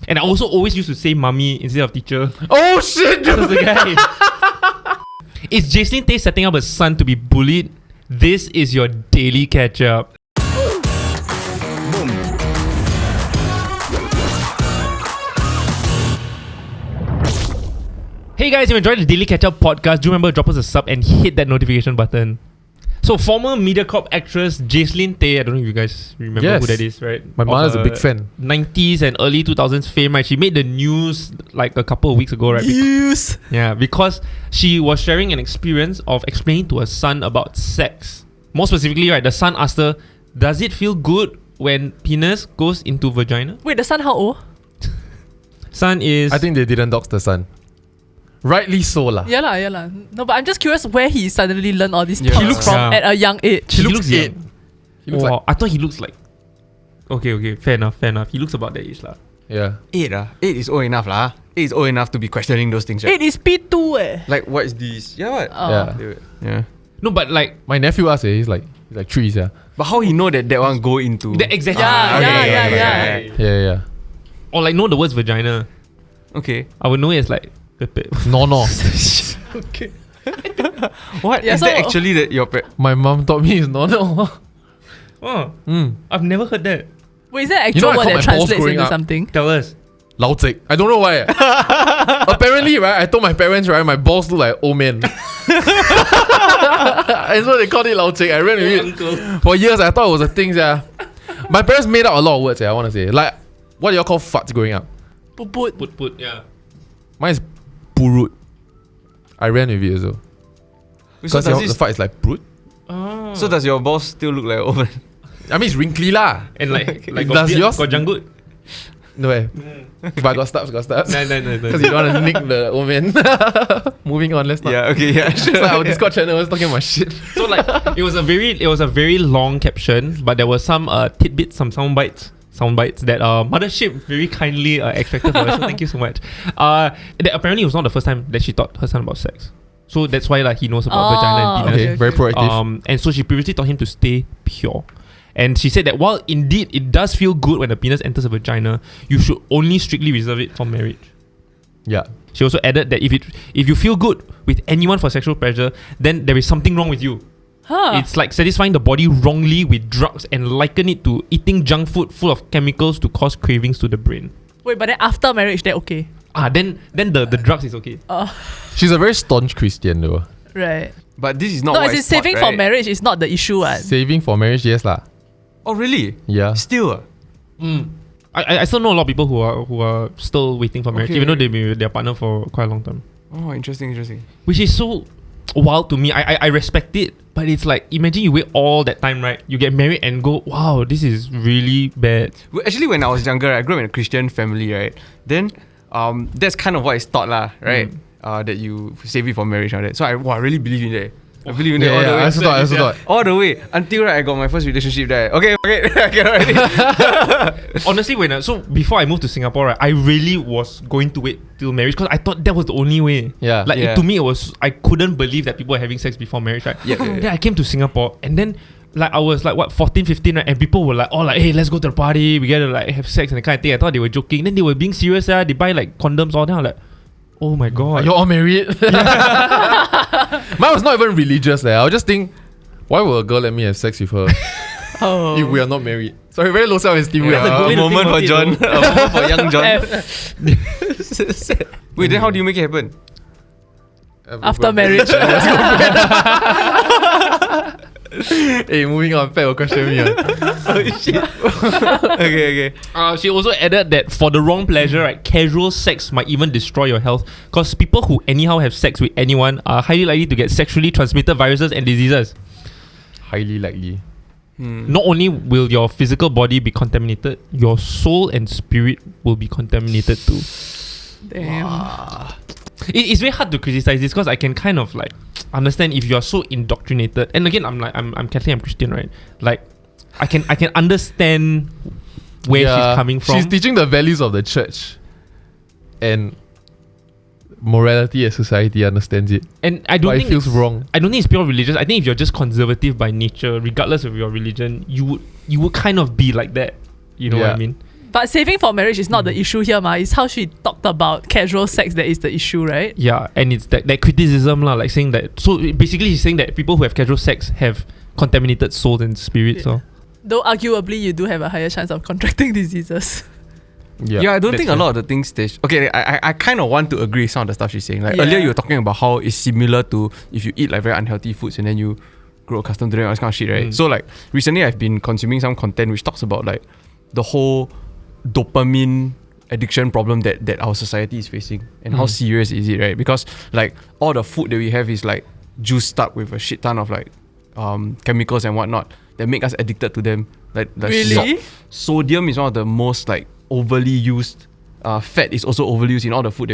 And I also always used to say mummy instead of teacher. Oh shit! That's the guy. Is Jacelyn Tay setting up a son to be bullied? This is your daily catch-up. Hey guys, if you enjoyed the Daily Ketchup podcast, do remember to drop us a sub and hit that notification button. So, former MediaCorp actress Jacelyn Tay, I don't know if you guys remember who that is, right? My mother's a big fan. 90s and early 2000s fame, right? She made the news like a couple of weeks ago, right? News! Because she was sharing an experience of explaining to her son about sex. More specifically, right, the son asked her, does it feel good when penis goes into vagina? Wait, the son how old? Son is... I think they didn't dox the son. Rightly so lah. Yeah lah. No, but I'm just curious where he suddenly learned all these Yeah. thoughts He looks- from at a young age. He looks young. young. He looks Wow, I thought he looks like... Okay, fair enough. He looks about that age lah. yeah. 8 is old enough lah. 8 is old enough to be questioning those things, right? 8 is P2 eh. Like, what is this? Yeah, what? Yeah. Yeah. No, but like... My nephew asked, he's like 3, yeah. But how he know that one go into... Exactly. Yeah. Yeah. Or like know the words vagina. Okay. I would know it as like... Pepe. No. Okay. What? Yeah, is so- that actually your My mom taught me it's no. Oh, I've never heard that. Wait, is that You know actual I word called that my balls translates growing into up? something? Tell us. Lao Zek. I don't know why. Apparently, right, I told my parents, right, my balls look like old men. And so they called it Lao Zek. I ran with it for years. I thought it was a thing, yeah. My parents made up a lot of words, I want to say. Like, what do y'all call farts growing up? Put. Put, yeah. Mine is purut. I ran with it as well. So Because does, the fart is like prut. Oh. so does your balls still look like old man? I mean, it's wrinkly lah. And like Does got beard, yours? got janggut? No way. But I got stubs. No. Because you don't want to nick the old man. Moving on, let's not. Yeah, okay, yeah, It's sure. like our Discord channel was talking about shit. So like it was a very long caption, but there were some tidbits, some sound bites that Mothership very kindly extracted for us. So thank you so much. That apparently it was not the first time that she taught her son about sex. So that's why like he knows about vagina and penis. Okay, very proactive. And so she previously taught him to stay pure. And she said that while indeed it does feel good when the penis enters a vagina, you should only strictly reserve it for marriage. Yeah. She also added that if you feel good with anyone for sexual pleasure, then there is something wrong with you. Huh. It's like satisfying the body wrongly with drugs and liken it to eating junk food full of chemicals to cause cravings to the brain. Wait, but then after marriage, they're okay. Then the drugs is okay. She's a very staunch Christian though. Right. But this is not No, what as in it's taught, saving right? for marriage is not the issue. Saving for marriage, yes lah. Oh, really? Yeah. Still? I still know a lot of people who are still waiting for marriage, Okay. even though they've been with their partner for quite a long time. Oh, interesting. Which is so wild to me. I respect it, but it's like, imagine you wait all that time, right? You get married and go, wow, this is really bad. Well, actually, when I was younger, I grew up in a Christian family, right? Then, that's kind of what is taught lah, right? That you save it for marriage and all that. So I really believe in that. I believe in that all the way. I also thought. All the way until right, I got my first relationship there. Okay, I cannot already. Honestly, before I moved to Singapore, right, I really was going to wait till marriage because I thought that was the only way. Yeah. Like Yeah. to me, I couldn't believe that people were having sex before marriage, right? Yeah. Then I came to Singapore and then like I was like 14, 15, right? And people were like, hey, let's go to the party. We gotta like have sex and the kind of thing. I thought they were joking. Then they were being serious. They buy like condoms all. Then I'm like, oh my god. You're all married? Mine was not even religious. I would just think, why will a girl let me have sex with her if we are not married? Sorry, very low self-esteem. That's a good way A to moment think for John. about A moment for young John. F. Wait, then how do you make it happen? After marriage. Hey, moving on. Pat will question me. Oh shit. Okay. She also added that for the wrong pleasure, right, casual sex might even destroy your health because people who anyhow have sex with anyone are highly likely to get sexually transmitted viruses and diseases. Highly likely. Not only will your physical body be contaminated, your soul and spirit will be contaminated too. Damn. It's very hard to criticize this because I can kind of like understand if you are so indoctrinated. And again, I'm Catholic, I'm Christian, right? Like I can understand where she's coming from. She's teaching the values of the church and morality as society understands it. And I don't But think it feels wrong. I don't think it's pure religious. I think if you're just conservative by nature, regardless of your religion, you would kind of be like that. You know what I Yeah. mean? But saving for marriage is not the issue here, ma. It's how she talked about casual sex that is the issue, right? Yeah, and it's that criticism lah, like saying that. So basically, he's saying that people who have casual sex have contaminated souls and spirits. So Though arguably you do have a higher chance of contracting diseases. Yeah, I don't think a lot of the things I kind of want to agree with some of the stuff she's saying. Like earlier you were talking about how it's similar to if you eat like very unhealthy foods and then you grow accustomed to them, all this kind of shit, right? So like recently I've been consuming some content which talks about like the whole dopamine addiction problem that our society is facing and how serious is it, right? Because like all the food that we have is like juiced up with a shit ton of like chemicals and whatnot that make us addicted to them. Like Really? Sodium is one of the most like overly used. Fat is also overly used in all the food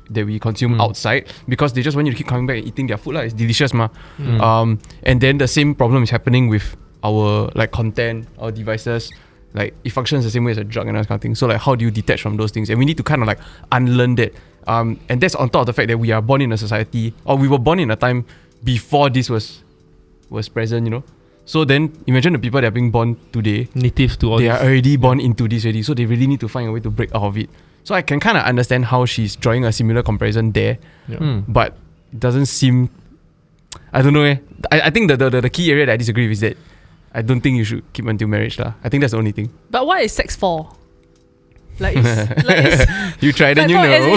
that we consume outside because they just want you to keep coming back and eating their food. It's delicious, ma. And then the same problem is happening with our like content, our devices. Like it functions the same way as a drug and that kind of thing. So like how do you detach from those things? And we need to kind of like unlearn that. And that's on top of the fact that we are born in a society, or we were born in a time before this was present, you know. So then imagine the people that are being born today, native to all they this. are already born into this already. So they really need to find a way to break out of it. So I can kind of understand how she's drawing a similar comparison there, but it doesn't seem. I don't know. I think the key area that I disagree with is that I don't think you should keep until marriage lah. I think that's the only thing. But what is sex for? Like it's You tried and you like, know.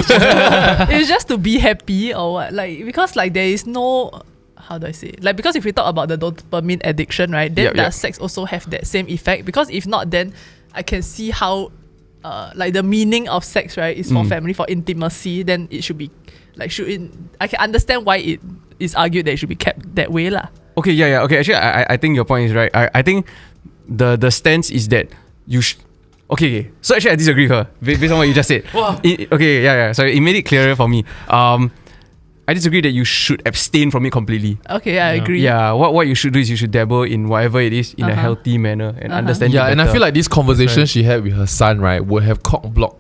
it's just to be happy or what? Like because like there is no. How do I say? Like because if we talk about the dopamine addiction, right? Then does sex also have that same effect? Because if not, then I can see how. Like the meaning of sex, right, is for family, for intimacy. Then it should be like I can understand why it is argued that it should be kept that way, lah. Okay, yeah. Okay, actually, I think your point is right. I think the stance is that you should. Okay. So actually, I disagree with her based on what you just said. Wow. Okay, yeah. So it made it clearer for me. I disagree that you should abstain from it completely. Okay, I agree. Yeah, what you should do is you should dabble in whatever it is in a healthy manner and understand. Yeah, it and I better. feel like this conversation she had with her son, right, would have cock-blocked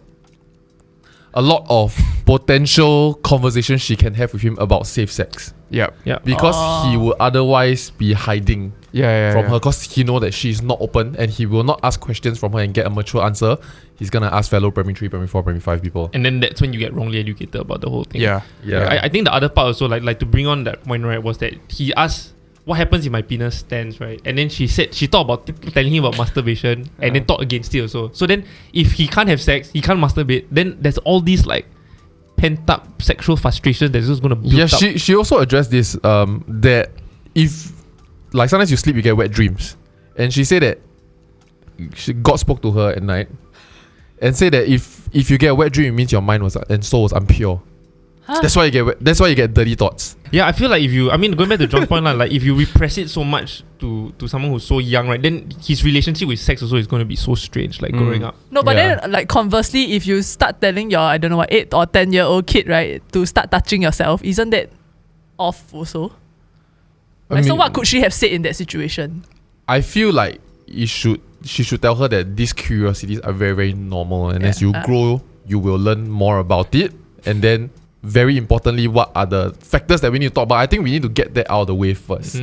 a lot of potential conversations she can have with him about safe sex. Yeah. Because he would otherwise be hiding from her because he know that she's not open and he will not ask questions from her and get a mature answer. He's gonna ask fellow primary 3, primary 4, primary 5 people. And then that's when you get wrongly educated about the whole thing. Yeah. I think the other part also like to bring on that point, right, was that he asked what happens if my penis stands, right? And then she thought about telling him about masturbation and then thought against it also. So then if he can't have sex, he can't masturbate, then there's all these like pent up sexual frustration that's just gonna build up. She also addressed this that if like sometimes you sleep you get wet dreams. And she said that God spoke to her at night and said that if you get a wet dream it means your mind and soul was impure. Huh? That's why you get dirty thoughts. Yeah, I feel like going back to John's point, like if you repress it so much to someone who's so young, right, then his relationship with sex also is going to be so strange, like growing up. No, but then like conversely, if you start telling your 8 or 10-year-old kid, right, to start touching yourself, isn't that off also? So what could she have said in that situation? I feel like she should tell her that these curiosities are very, very normal, and as you grow, you will learn more about it, and then very importantly, what are the factors that we need to talk about? I think we need to get that out of the way first.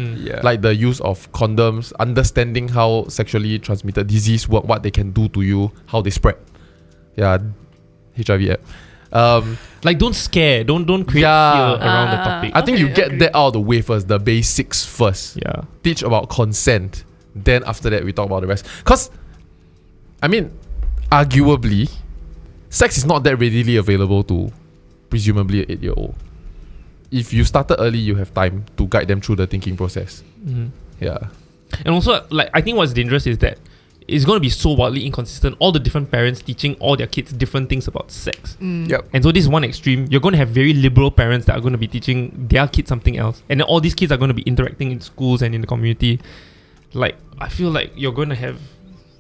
Like the use of condoms, understanding how sexually transmitted disease work, what they can do to you, how they spread. Yeah, HIV app. Like don't scare, don't create fear around the topic. I think you get that out of the way first, the basics first. Yeah. Teach about consent. Then after that, we talk about the rest. Because, I mean, arguably, sex is not that readily available to presumably an 8-year-old. If you started early, you have time to guide them through the thinking process. Yeah. And also, like, I think what's dangerous is that it's going to be so wildly inconsistent. All the different parents teaching all their kids different things about sex. Yep. And so this is one extreme. You're going to have very liberal parents that are going to be teaching their kids something else. And then all these kids are going to be interacting in schools and in the community. Like, I feel like you're going to have...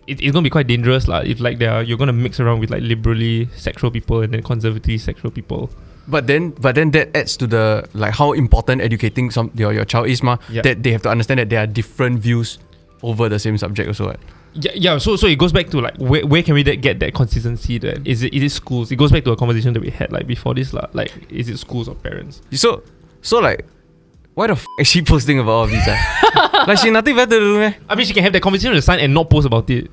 It's going to be quite dangerous if like you're going to mix around with like liberally sexual people and then conservatively sexual people. But then that adds to the like how important educating your child is, that they have to understand that there are different views over the same subject also. Right? Yeah. So it goes back to like where can we get that consistency? That is it schools? It goes back to a conversation that we had like before this like is it schools or parents? So like why the is she posting about all of these? Like she nothing better to do, man. I mean, she can have that conversation with the son and not post about it.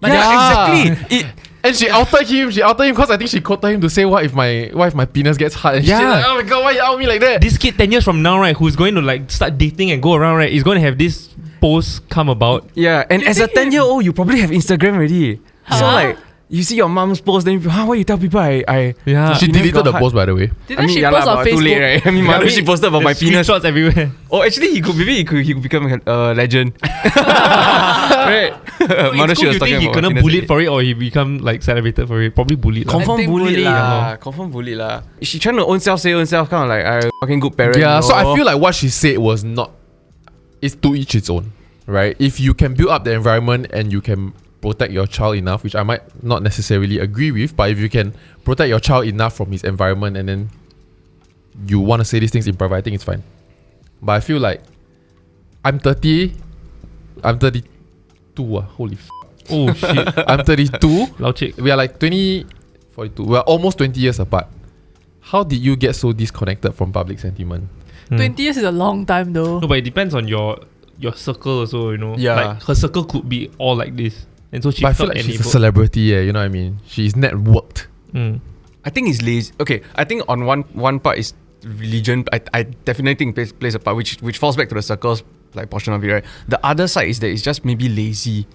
Exactly. And she outed him because I think she quoted him to say, what if my penis gets hard? And she's like, oh my god, why you out me like that? This kid 10 years from now, right, who's going to like start dating and go around, right, is going to have this post come about. Yeah, and as a 10-year-old, you probably have Instagram already. So like, you see your mom's post, then why you tell people Yeah. She deleted the post, by the way. Didn't she post on too Facebook? late, right? I mean, mother, she posted about my penis. Shots everywhere. Oh, actually, he could become a legend. Right? Mother, she You was think talking he about gonna penis bullied already. for it or he become like celebrated for it? Probably bullied. Confirm think bullied bullied. lah. Confirm bullied lah. She trying to own self, kind of like I fucking good parent. Yeah, so I know? feel like what she said was not. It's to each its own, right? If you can build up the environment and you can protect your child enough, which I might not necessarily agree with, but if you can protect your child enough from his environment and then you want to say these things in private, I think it's fine. But I feel like I'm 32. Holy f. Oh shit. I'm 32. Lao chick. We are like 42. We are almost 20 years apart. How did you get so disconnected from public sentiment? 20 years is a long time though. No, but it depends on your circle also, you know. Yeah. Like her circle could be all like this. And so she But I feel felt like she's a enabled. celebrity, you know what I mean? She's networked. I think it's lazy. Okay, I think on one part is religion. I definitely think plays a part, which falls back to the circles like portion of it, right? The other side is that it's just maybe lazy.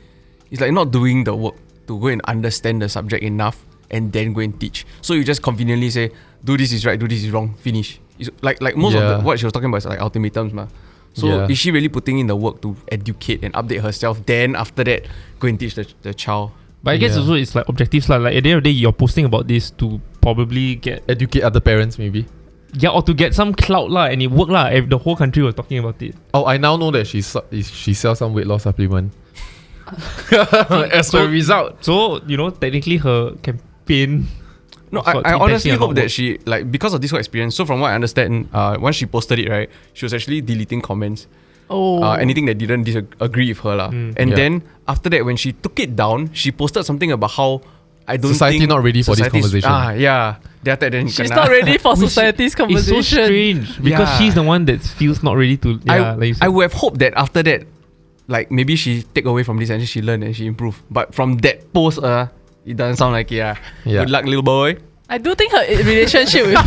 It's like not doing the work to go and understand the subject enough and then go and teach. So you just conveniently say, do this is right, do this is wrong, finish. It's like most of what she was talking about is like ultimatums, ma. So is she really putting in the work to educate and update herself? Then after that, go and teach the child. But I guess also it's like objectives lah. Like at the end of the day, you're posting about this to probably get Educate other parents, maybe. or to get some clout lah, and it worked lah. The whole country was talking about it. Oh, I now know that she sells some weight loss supplement. As a result. So you know, technically her campaign. No, of I sorts honestly impacting a lot hope of that work. she, like, because of this whole experience, so from what I understand, once she posted it, right, she was actually deleting comments. Anything that didn't agree with her lah. And then after that, when she took it down, she posted something about how I don't Society think not ready for this society's- conversation. Yeah. Then She's not ready for society's It's conversation. so strange because Yeah. she's the one that feels not ready to. Yeah, like you said. I would have hoped that after that, like maybe she take away from this and she learned and she improved. But from that post, it doesn't sound like it. Yeah. Good luck, little boy. I do think her relationship with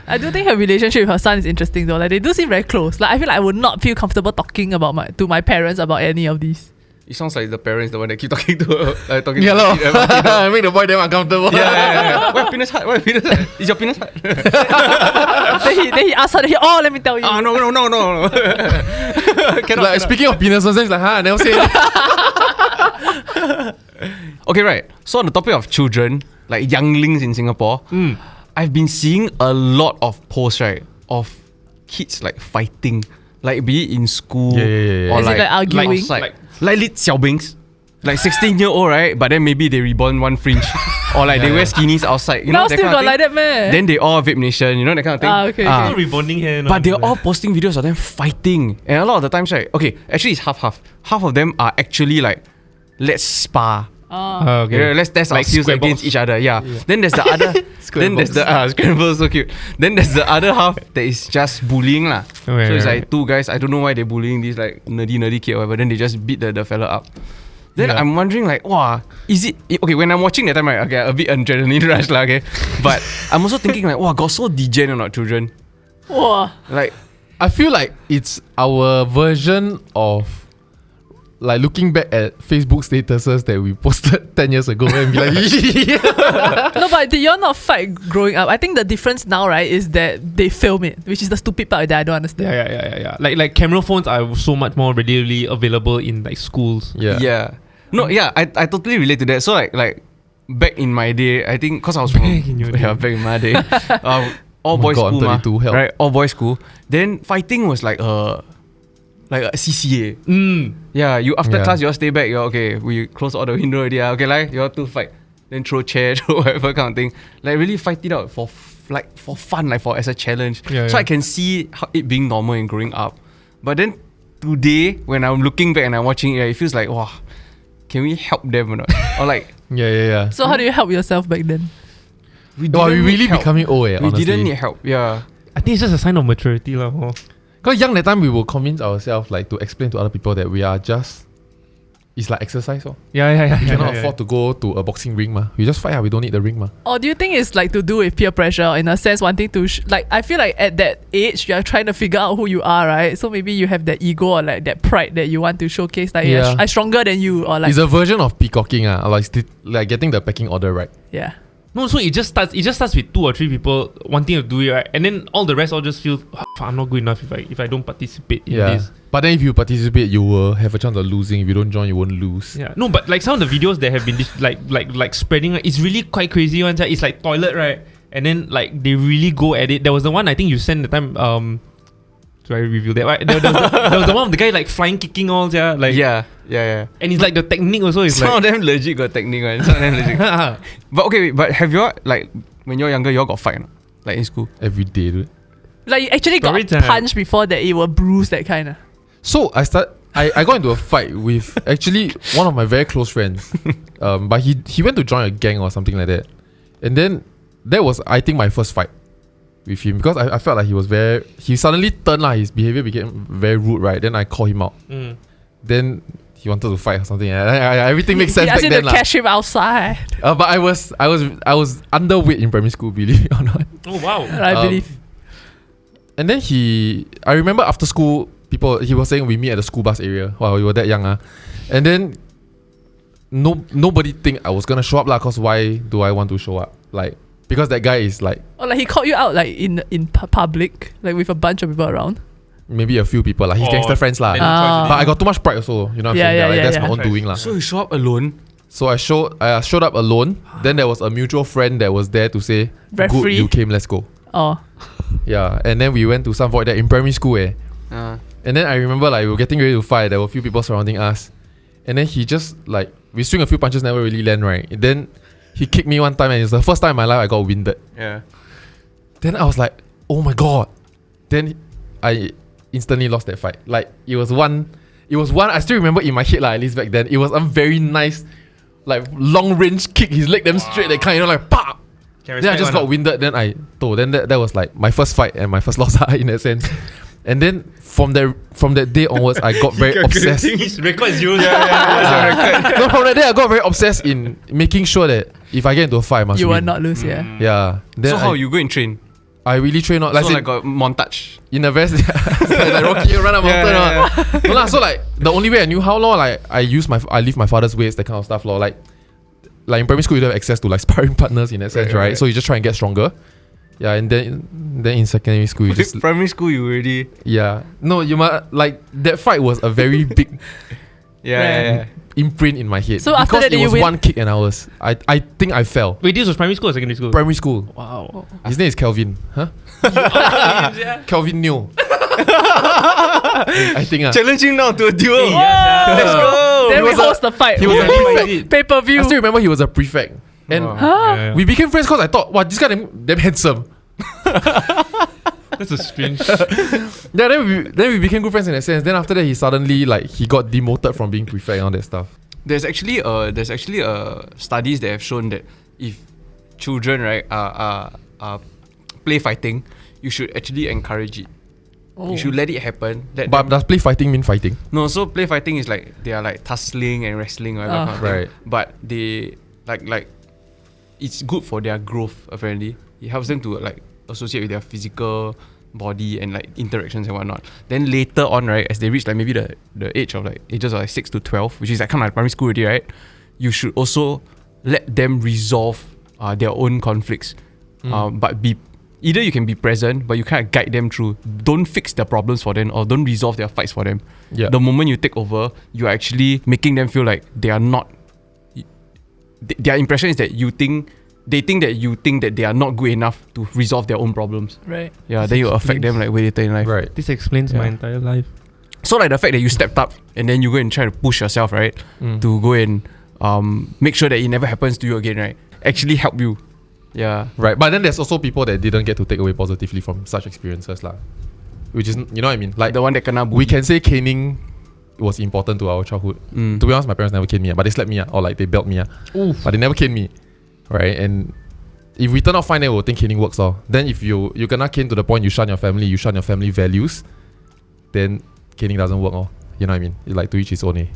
I do think her relationship with her son is interesting though. Like they do seem very close. Like I feel like I would not feel comfortable talking about to my parents about any of these. It sounds like the parents the one that keep talking to her, talking Yeah, to lor. the kid about it, you know? Make the boy damn uncomfortable. Yeah. Why penis hard? Why penis hard? Is your penis hard? then he asked her, let me tell you. No. Like, speaking of penises, then it's like, I never say it. Okay, right. So on the topic of children, like younglings in Singapore, I've been seeing a lot of posts, right, of kids like fighting, like be it in school Yeah. or Is it like arguing? outside, like lit xiaobings, like 16-year-old, right? But then maybe they reborn one fringe, or like they wear skinnies outside. You know Now that still kind of got thing. like that, man. Then they all Vape Nation, you know that kind of thing. Okay. Not rebonding here. But they're all posting videos of them fighting. And a lot of the times, right? Okay, actually it's half. Half of them are actually like, let's spar. Okay. Yeah, let's test our Like skills square against box. each other. Yeah. Then there's the other. then there's the scramble, so cute. Then there's the other half that is just bullying lah. Right, So it's right. like two guys. I don't know why they're bullying this like nerdy kid or whatever. Then they just beat the fella up. Then Yeah. I'm wondering like, wow, is it okay? When I'm watching that time, right? Okay, a bit adrenaline rush lah. Okay, but I'm also thinking like, wow, got so degen or not, children? Wow. Like, I feel like it's our version of like looking back at Facebook statuses that we posted 10 years ago and be like, No, but did y'all not fight growing up? I think the difference now, right, is that they film it, which is the stupid part that I don't understand. Yeah. Like camera phones are so much more readily available in like schools. yeah. No, yeah, I totally relate to that. So like back in my day, I think because I was from Back in your day. back in my day, all Oh my boys God, I'm school, 32, help. right? All boys school. Then fighting was like a CCA. Yeah, you after Yeah. class you all stay back. You all, okay, we close all the window already. Okay, like you all two fight. Then throw chair, throw whatever kind of thing. Like really fight it out for fun, like for as a challenge. Yeah, so yeah. I can see it being normal and growing up. But then today, when I'm looking back and I'm watching it, it feels like, wow, can we help them or not? Or like Yeah. So how do you help yourself back then? We didn't really need help. becoming old, We honestly. didn't need help. Yeah. I think it's just a sign of maturity lah. Because young that time we will convince ourselves like to explain to other people that we are just it's like exercise. Oh. Yeah. You cannot afford to go to a boxing ring, ma. We just fight. We don't need the ring, ma. Or do you think it's like to do with peer pressure in a sense, wanting to like I feel like at that age you are trying to figure out who you are, right? So maybe you have that ego or like that pride that you want to showcase, like Yeah. I'm stronger than you, or like It's a version of peacocking, like getting the pecking order right. yeah. No, so it just starts with 2 or 3 people wanting to do it, right? And then all the rest all just feel I'm not good enough if I don't participate in this. But then if you participate, you will have a chance of losing. If you don't join, you won't lose. Yeah. No, but like some of the videos that have been like spreading, right, it's really quite crazy ones. It's like toilet, right? And then like they really go at it. There was the one I think you sent the time should I review that? Right? There was the one of the guy like flying kicking all, like Yeah. and it's like the technique also is Some like of them legit got technique, right? Some of them legit. But okay, but have you all, like when you're younger, you all got fight, no? Like in school? Every day, dude. Like you actually got Every time. punched before that it will bruise that kind of. So I got into a fight with actually one of my very close friends. But he went to join a gang or something like that. And then that was I think my first fight with him, because I felt like he suddenly turned, his behavior became very rude, right? Then I called him out. Then he wanted to fight or something. Everything makes sense He back asked you then. to catch him outside. But I was underweight in primary school, believe it or not. oh wow. I believe. And then I remember after school, he was saying we meet at the school bus area. Wow, we were that young. And then nobody think I was gonna show up, cause why do I want to show up? Like, because that guy is like, Or like he called you out like in public, like with a bunch of people around. maybe a few people, his gangster friends then but Ah. I got too much pride also, you know what I'm Yeah, saying? yeah, Like, yeah, that's yeah. my own doing So you show up alone? So I showed up alone. Then there was a mutual friend that was there to say, good, Referee. you came, let's go. Oh. Yeah, and then we went to some void deck in primary school. And then I remember like we were getting ready to fight. There were a few people surrounding us. And then he just like, we swing a few punches, never really land right. And then he kicked me one time and it's the first time in my life I got winded. Yeah. Then I was like, oh my god. Then I instantly lost that fight. Like it was one, I still remember in my head, at least back then, it was a very nice, like long range kick, his leg damn straight, that kind, like pop. Then I just got winded, then that was like my first fight and my first loss in that sense. And then from that day onwards, I got very obsessed. His record is yours. No, from that day I got very obsessed in making sure that if I get into a fight, I must You win. will not lose, yeah. Yeah. Then So how you go and train? I really train out. So like a montage. In a vest, like Rocky run a mountain. No lah, so like the only way I knew how like I lift my father's weights, that kind of stuff. Like in primary school you don't have access to like sparring partners in that sense, right? So you just try and get stronger. Yeah, and then in secondary school you just Primary school you already. yeah. No, you must like that fight was a very big Yeah. imprint in my head. So after because that, it you was win? one kick and I think I fell. Wait, this was primary school or secondary school? Primary school. Wow. His name is Kelvin. Huh? Kelvin Neo. I think Challenging now to a duel. Let's go. Then He we was a- host the fight. he was a prefect. Pay per I view. still remember he was a prefect. And Huh? we became friends because I thought, wow, this guy damn handsome. That's a strange. Yeah, then we became good friends in that sense. Then after that, he suddenly he got demoted from being prefect and all that stuff. There's actually studies that have shown that if children play fighting, you should actually encourage it. Oh. You should let it happen. But does play fighting mean fighting? No, so play fighting is like they are like tussling and wrestling or whatever kind of thing. Right. But they like it's good for their growth apparently. It helps them to like associate with their physical body and like interactions and whatnot. Then later on, right, as they reach like maybe the ages of like 6 to 12, which is like kind of like primary school already, right? You should also let them resolve their own conflicts. But either you can be present, but you kind of guide them through. Don't fix their problems for them or don't resolve their fights for them. Yeah. The moment you take over, you're actually making them feel like they are not. Their impression is that they think that they are not good enough to resolve their own problems. Right. Yeah, then you affect them like way later in life. Right. This explains my entire life. So like the fact that you stepped up and then you go and try to push yourself, right, to go and make sure that it never happens to you again, right, actually help you. Yeah. Right. But then there's also people that didn't get to take away positively from such experiences, lah. Which is, you know what I mean? Like The one that kena bully. we can say caning was important to our childhood. To be honest, my parents never caned me, but they slapped me, or like they belt me, but they never caned me, right? And if we turn out fine, then we'll think caning works. Then if you kena cane to the point you shun your family, you shun your family values, then caning doesn't work. You know what I mean? It's like to each his own.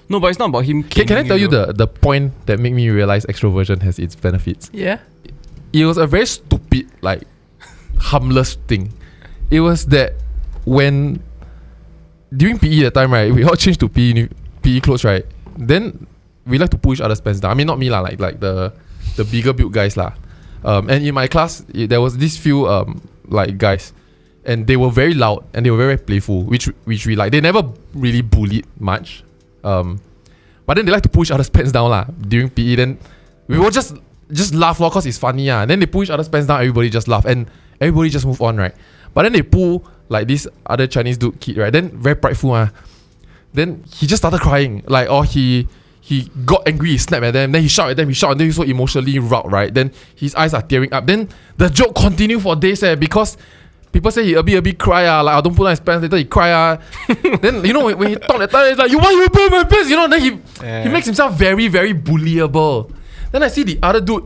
No, but it's not about him. Can I tell you the point that made me realize extroversion has its benefits? Yeah. It was a very stupid, like, harmless thing. It was that when during PE at the time, right, we all changed to PE clothes, right? Then we like to pull each other's pants down. I mean, not me lah, like the bigger built guys lah. And in my class, there was this few like guys, and they were very loud and they were very, very playful, which we like. They never really bullied much, but then they like to push other's pants down lah during PE. Then we will just laugh lor, cause it's funny ah. Then they push other's pants down, everybody just laugh and everybody just move on, right? But then they pull like this other Chinese dude kid, right? Then very prideful ah. Then he just started crying, like, or he got angry, he snapped at them, then he shouted at them, and then he's so emotionally wrought, right? Then his eyes are tearing up. Then the joke continued for days because people say he a bit cry like I don't put on his pants, later he cry Then you know when he talk that time, it's like, you want you put on my pants, you know? Then he makes himself very, very bullyable. Then I see the other dude,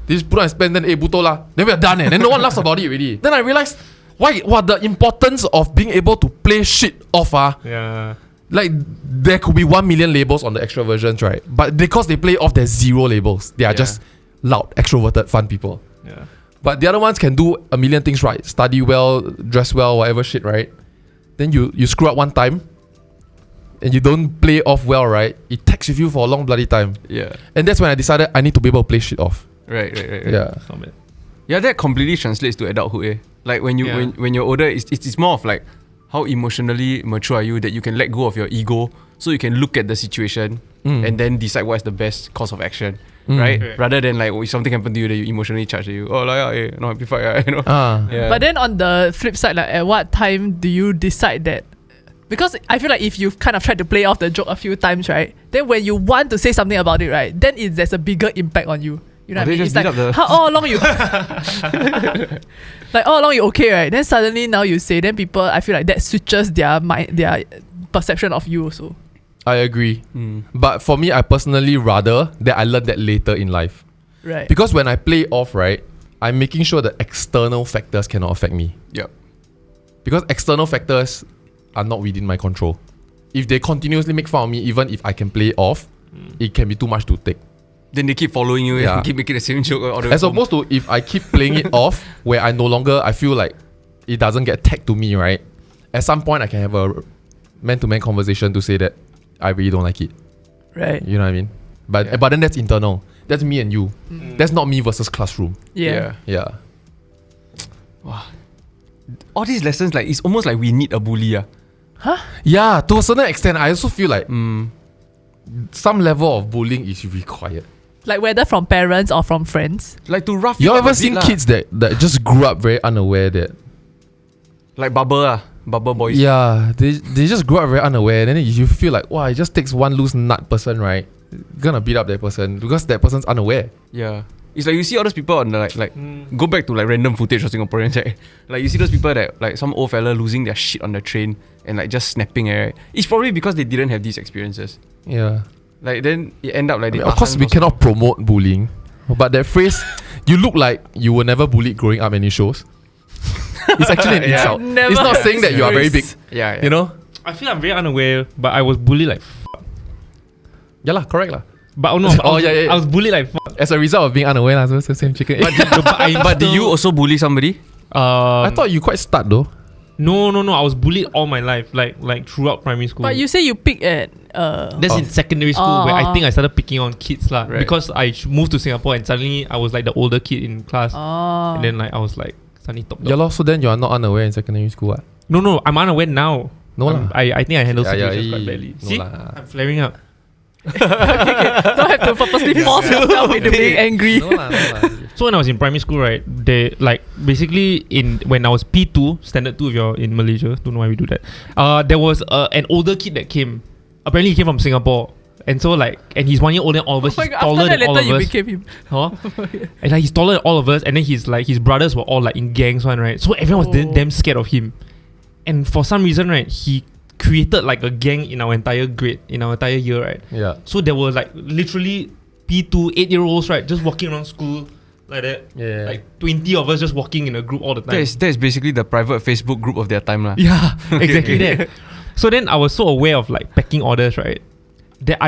they just put on his pants, then buto lah. Then we are done then no one laughs about it already. Then I realized what the importance of being able to play shit off Yeah. Like there could be 1 million labels on the extroversions, right? But because they play off, there's 0 labels. They are just loud, extroverted, fun people. Yeah. But the other ones can do a million things right. Study well, dress well, whatever shit, right? Then you screw up one time and you don't play off well, right? It takes with you for a long bloody time. Yeah. And that's when I decided I need to be able to play shit off. Right. Yeah. Yeah, that completely translates to adulthood. Like when you're older, it's more of like how emotionally mature are you that you can let go of your ego, so you can look at the situation and then decide what's the best course of action, right? Rather than like if something happened to you that you emotionally charge you, no happy fight, you know. Yeah. But then on the flip side, like at what time do you decide that? Because I feel like if you've kind of tried to play off the joke a few times, right? Then when you want to say something about it, right? Then there's a bigger impact on you. You know what I mean? It's like how all along you like all along you okay, right? Then suddenly now you say, then people, I feel like that switches their mind, their perception of you also. I agree. But for me, I personally rather that I learned that later in life. Right. Because when I play off, right, I'm making sure that external factors cannot affect me. Yep. Because external factors are not within my control. If they continuously make fun of me, even if I can play off, it can be too much to take. Then they keep following you and keep making the same joke all the way. As opposed to if I keep playing it off, where I feel like it doesn't get tagged to me, right? At some point, I can have a man-to-man conversation to say that I really don't like it. Right. You know what I mean? But then that's internal. That's me and you. That's not me versus classroom. Yeah. Wow. All these lessons, like it's almost like we need a bully. Huh? Yeah, to a certain extent, I also feel like some level of bullying is required. Like whether from parents or from friends. Like to rough You up ever a bit seen lah. kids that just grew up very unaware that like bubble boys? yeah, they just grew up very unaware, and then you feel like, wow, it just takes one loose nut person, right? You're gonna beat up that person because that person's unaware. Yeah. It's like you see all those people on the like go back to like random footage of Singaporeans, right? Like you see those people that like some old fella losing their shit on the train and like just snapping, right? It's probably because they didn't have these experiences. Yeah. Like then it end up like they Of course, we cannot promote bullying, but that phrase, you look like you were never bullied growing up, and it shows. It's actually an insult. Never. It's not saying that you are very big. Yeah. You know? I feel I'm very unaware, but I was bullied like Yeah lah, correct lah. But oh no, I was bullied like As a result of being unaware lah, so it's the same chicken. But did you also bully somebody? I thought you quite start though. No. I was bullied all my life, like throughout primary school. But you say you pick at That's in secondary school where I think I started picking on kids lah. Right. Because I moved to Singapore and suddenly I was like the older kid in class. And then like I was like suddenly top dog. Yeah lor, so then you are not unaware in secondary school. No, I'm unaware now. No lah. I think I handle situations quite badly. No See? lah. I'm flaring up. okay. Don't have to purposely force yourself into being angry. No lah. So when I was in primary school, right, they like basically when I was P2, standard 2 if you're in Malaysia, don't know why we do that. There was an older kid that came. Apparently he came from Singapore. And so like, and he's 1 year older than all of us. Oh my He's God, taller after that than all later of you us. became him. Huh? And like he's taller than all of us, and then he's like his brothers were all like in gangs one, right? So everyone was damn scared of him. And for some reason, right, he created like a gang in our entire grade, in our entire year, right? Yeah. So there were like literally P2 8-year-olds, right, just walking around school like that. Yeah. Like 20 of us just walking in a group all the time. That is basically the private Facebook group of their time lah. Yeah, exactly that. So then I was so aware of like pecking orders, right? that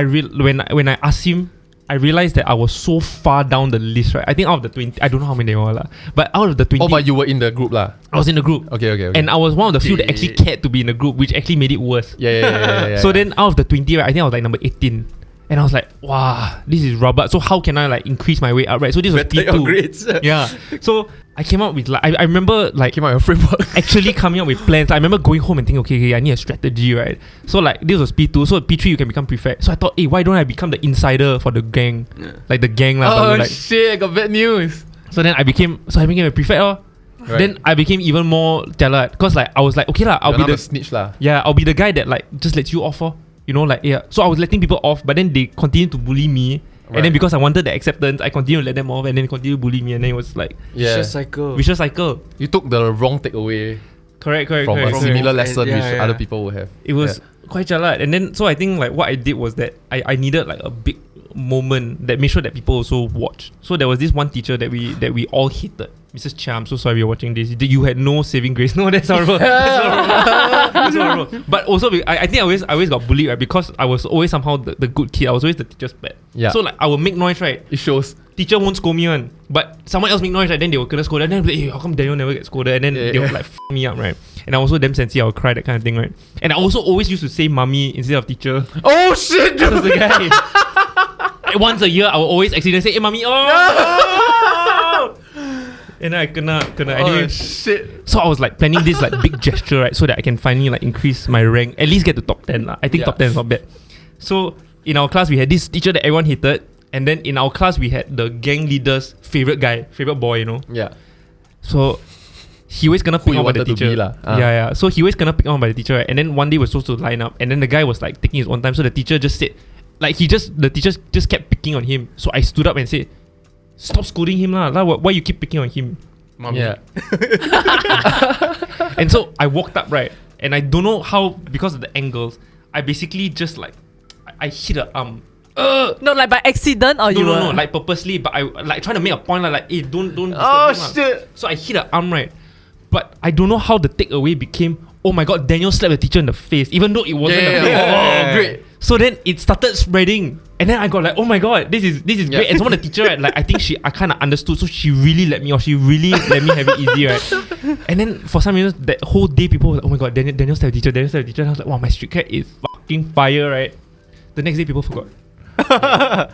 when I asked him, I realized that I was so far down the list, right? I think out of the 20, I don't know how many there were, but out of the 20... Oh, but you were in the group lah. I was in the group. Okay. And I was one of the few that actually cared to be in the group, which actually made it worse. Yeah. So then out of the 20, right, I think I was like number 18. And I was like, wow, this is rubber. So how can I like increase my way up, right? So this was Better P2. your grades. Yeah. So I came up with like, I remember like Came out with a framework. actually coming up with plans. I remember going home and thinking, okay, I need a strategy, right? So like this was P2. So P3 you can become prefect. So I thought, hey, why don't I become the insider for the gang? Yeah. Like the gang lah. Oh but like, shit, I got bad news. so then I became a prefect. Right. Then I became even more jalat. Because like I was like, okay lah, I'll You're be not the a snitch lah. yeah, I'll be the guy that like just lets you off. You know, like yeah. So I was letting people off, but then they continued to bully me. And then Right. because I wanted the acceptance, I continued to let them off, and then they continued to bully me, and then it was like Yeah. Vicious cycle. vicious cycle. You took the wrong takeaway Correct. from a similar lesson Yeah, which yeah. other people will have. It was quite jalat. And then so I think like what I did was that I needed like a big moment that made sure that people also watch. So there was this one teacher that we all hated. Mrs. Chia, I'm so sorry you're watching this. You had no saving grace. No, that's horrible. That's horrible. But also I think I always got bullied, right? Because I was always somehow the good kid. I was always the teacher's pet. Yeah. So like I will make noise, right? It shows. Teacher won't scold me one, but someone else make noise, right? Then they will gonna scold. And then I'll be like, hey, how come Daniel never get scolded? And then they will like f me up, right? And I also damn sensitive. I will cry, that kind of thing, right? And I also always used to say mummy instead of teacher. Oh shit! That was the guy. Once a year, I will always accidentally say, hey mummy, oh! And then I kena anyway. Oh shit! So I was like planning this like big gesture, right? So that I can finally like increase my rank, at least get to top 10 lah. I think Yeah. top 10 is not bad. So in our class, we had this teacher that everyone hated. And then in our class, we had the gang leader's favorite boy, you know. Yeah. So he always gonna Who pick you on by the wanted to teacher. be lah. Yeah. So he always gonna pick on by the teacher, right? And then one day we're supposed to line up, and then the guy was like taking his own time. So the teacher just said, like the teacher just kept picking on him. So I stood up and said, "Stop scolding him lah! Why you keep picking on him?" Mommy. Yeah. And so I walked up, right? And I don't know how, because of the angles, I basically just like I hit her arm. No, like by accident or you were... No, like purposely, but I like trying to make a point like, hey, don't disturb Oh him, lah. shit! So I hit her arm, right? But I don't know how the takeaway became, oh my god, Daniel slapped the teacher in the face, even though it wasn't the face. Oh, great. So then it started spreading, and then I got like, oh my god, this is Yeah. great. And some of the teacher, right, like I think I kind of understood, so she really let me off. She really let me have it easy, right? And then for some reason, that whole day, people were like, oh my god, Daniel slapped the teacher, Daniel slapped the teacher. And I was like, wow, my street cat is fucking fire, right? The next day, people forgot.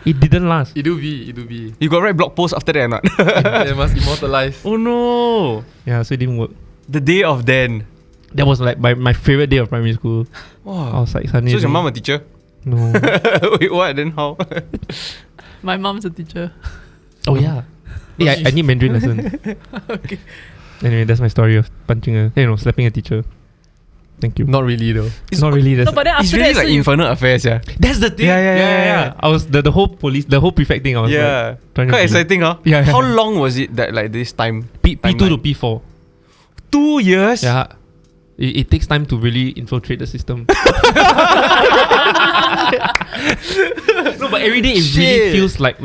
It didn't last. It do be. You got write blog post after that or not? It must immortalize. Oh no. Yeah, so it didn't work. The day of then. That was like my favorite day of primary school. I Wow. was like, suddenly. So is your mom a teacher? No. Wait, what? Then how? My mom's a teacher. Oh yeah. Yeah, I need Mandarin lesson. Okay. Anyway, that's my story of slapping a teacher. Thank you. Not really though. It's not really. That's No, but then It's after really that, like so you- infernal affairs, yeah. that's the thing. Yeah. I was the whole prefect thing. I was Yeah. like, trying to Quite be- exciting, huh? Yeah. How long was it that like this time? P2 to timeline? P4. 2 years? Yeah. It takes time to really infiltrate the system. No, but every day it really Shit. feels like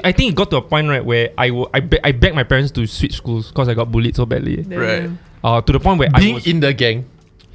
I think it got to a point, right, where I begged my parents to switch schools because I got bullied so badly. Right. To the point where I Being was in the gang.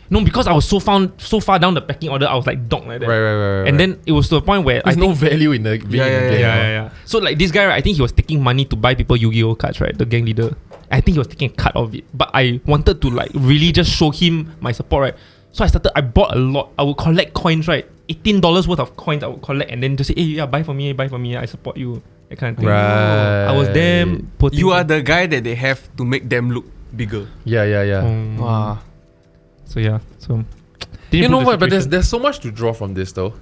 no, because I was so far down the pecking order, I was like dog like that. Right. And then it was to a point where there's I no think value in the being in the gang. yeah. So like this guy, right, I think he was taking money to buy people Yu-Gi-Oh cards, right? The gang leader. I think he was taking a cut of it. But I wanted to like really just show him my support, right? So I bought a lot. I would collect coins, right? $18 worth of coins I would collect and then just say, hey, yeah, buy for me, I support you. That kind of thing. Right. I was damn poor You thing. are the guy that they have to make them look bigger. Yeah. Wow. So yeah. So You know what? But situation. there's so much to draw from this though.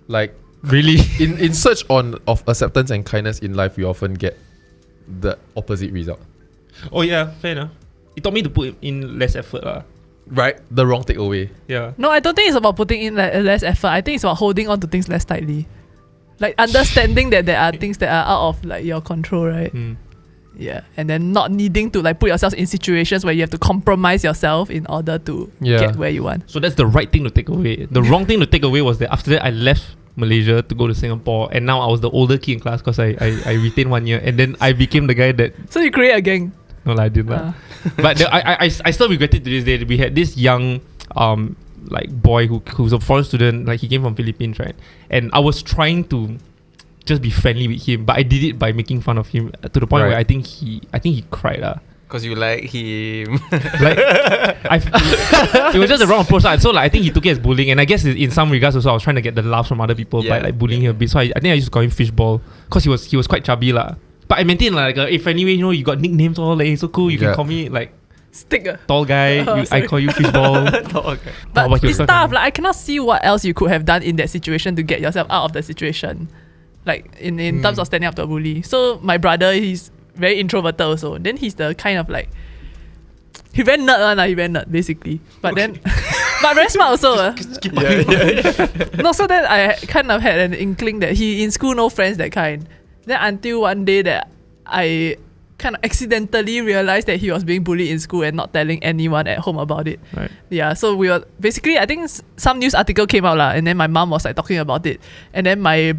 Like really in search of acceptance and kindness in life, we often get the opposite result. Oh yeah, fair enough. It taught me to put in less effort lah. Right? The wrong takeaway. Yeah. No, I don't think it's about putting in like less effort. I think it's about holding on to things less tightly. Like understanding that there are things that are out of like your control, right? Mm. Yeah. And then not needing to like put yourself in situations where you have to compromise yourself in order to get where you want. So that's the right thing to take away. The wrong thing to take away was that after that I left Malaysia to go to Singapore, and now I was the older kid in class because I retained 1 year, and then I became the guy that So you create a gang. no, I didn't. But I still regret it to this day. We had this young like boy who's a foreign student. Like he came from Philippines, right? And I was trying to just be friendly with him, but I did it by making fun of him to the point where I think he cried. Because you like him. Like it was just the wrong approach. So like I think he took it as bullying, and I guess in some regards also I was trying to get the laughs from other people by like bullying him a bit. So I think I used to call him Fishball because he was quite chubby lah. But I maintain like if anyway you got nicknames all like so cool. You can call me like Stick. tall guy. I call you Fishball. But it's tough. Like I cannot see what else you could have done in that situation to get yourself out of the situation. Like in terms of standing up to a bully. So my brother, he's very introverted also. Then he's the kind of like he very nerd basically. But then but very smart also. No, so then I kind of had an inkling that he in school no friends that kind. Then until one day that I kind of accidentally realized that he was being bullied in school and not telling anyone at home about it. Right. Yeah, so we were basically, I think some news article came out and then my mom was like talking about it, and then my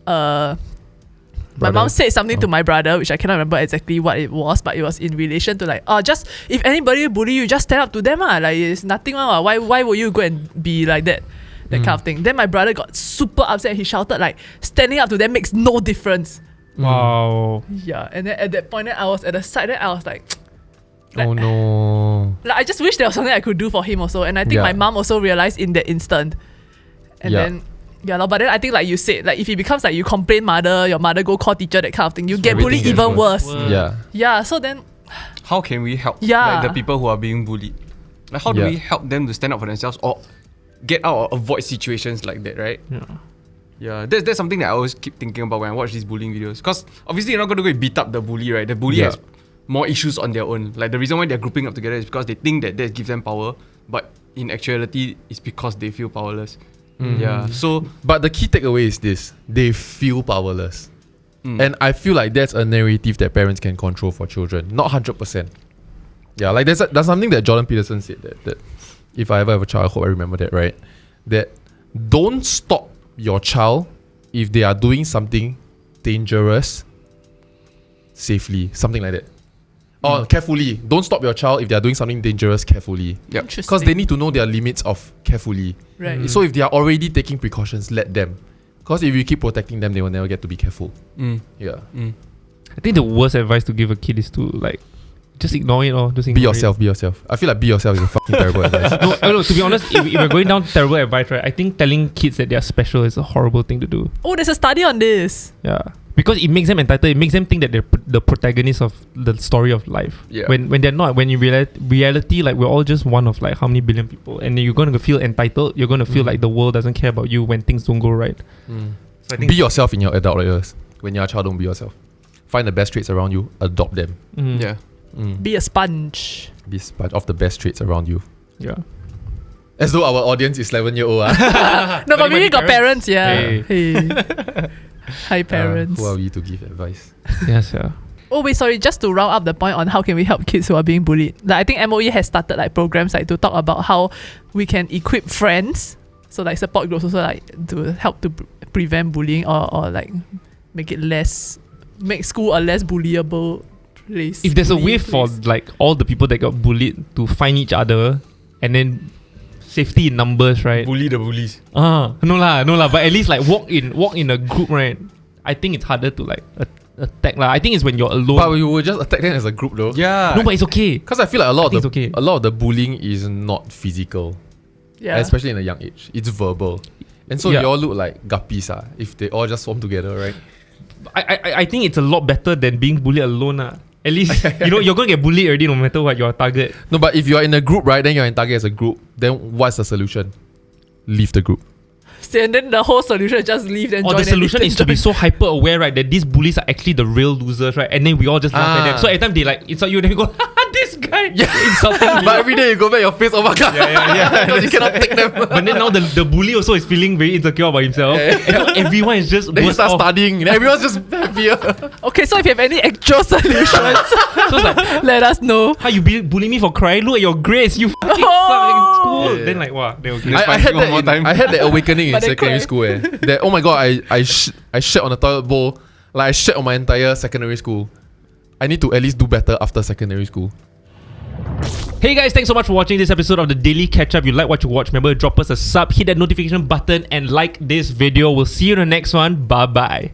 mom said something to my brother, which I cannot remember exactly what it was, but it was in relation to like, just if anybody bully you, just stand up to them. Like it's nothing wrong. Why would you go and be like that? That kind of thing. Then my brother got super upset. He shouted like, standing up to them makes no difference. Wow. Yeah, and then at that point I was at the side, then I was like Oh no. like I just wish there was something I could do for him also. And I think my mom also realized in that instant. And then but then I think like you said, like if it becomes like you complain your mother go call teacher, that kind of thing, you get bullied even worse. Yeah, so then how can we help like the people who are being bullied? Like how do we help them to stand up for themselves or get out or avoid situations like that, right? Yeah, that's something that I always keep thinking about when I watch these bullying videos. Because obviously you're not going to go and beat up the bully, right? The bully has more issues on their own. Like the reason why they're grouping up together is because they think that gives them power, but in actuality, it's because they feel powerless. Yeah. So, but the key takeaway is this: they feel powerless, and I feel like that's a narrative that parents can control for children. Not 100%. Yeah, like there's something that Jordan Peterson said that if I ever have a child, I hope I remember that, right? That don't stop your child if they are doing something dangerous safely, something like that. Or carefully. Don't stop your child if they are doing something dangerous carefully. Yep. Because they need to know their limits of carefully. Right. So if they are already taking precautions, let them. Because if you keep protecting them, they will never get to be careful. Yeah. I think the worst advice to give a kid is to like just ignore it or just ignore Be yourself. Be yourself. I feel like be yourself is a fucking terrible advice. No, to be honest, if we're going down terrible advice, right, I think telling kids that they're special is a horrible thing to do. Oh, there's a study on this. Yeah. Because it makes them entitled. It makes them think that they're the protagonists of the story of life. Yeah. When they're not. When in reality, like we're all just one of like how many billion people, and you're going to feel entitled. You're going to feel like the world doesn't care about you when things don't go right. So I think be yourself in your adult years. When you're a child, don't be yourself. Find the best traits around you. Adopt them. Yeah. Be a sponge. Be sponge of the best traits around you. Yeah. As though our audience is 11-year-old. No, but we got parents. Yeah. Hey. Hi parents. Who are we to give advice? Yes, yeah. Oh wait, sorry, just to round up the point on how can we help kids who are being bullied. Like I think MOE has started like programs like to talk about how we can equip friends. So like support groups also like to help to prevent bullying or like make school a less bullyable place. If there's a way for like all the people that got bullied to find each other and then safety in numbers, right? Bully the bullies. No lah. But at least like walk in a group, right? I think it's harder to like attack lah. I think it's when you're alone. But we will just attack them as a group though. Yeah. No, but it's okay. Because I feel like a lot of the bullying is not physical. Yeah. Especially in a young age. It's verbal. And so you all look like guppies if they all just swarm together, right? I think it's a lot better than being bullied alone. At least, you're going to get bullied already no matter what your target. No, but if you're in a group, right, then you're in target as a group, then what's the solution? Leave the group. And then the whole solution is just leave and join. Or the solution is to be so hyper aware, right, that these bullies are actually the real losers, right? And then we all just laugh at them. So every time they like insult you, then you go, this guy insulting me. But every day you go back, your face, oh my god. Yeah. Because you cannot take them. But then now the bully also is feeling very insecure about himself. And so everyone is just then you start studying. Everyone's just happier. Okay, so if you have any actual solutions, so it's like, let us know. How you bully me for crying? Look at your grades. You fucking suck in school. Then like, wow, they're okay. I had that awakening in secondary school. That oh my god, I shat on the toilet bowl. Like I shat on my entire secondary school. I need to at least do better after secondary school. Hey guys, thanks so much for watching this episode of the Daily Ketchup. If you like what you watch, remember to drop us a sub, hit that notification button and like this video. We'll see you in the next one. Bye bye.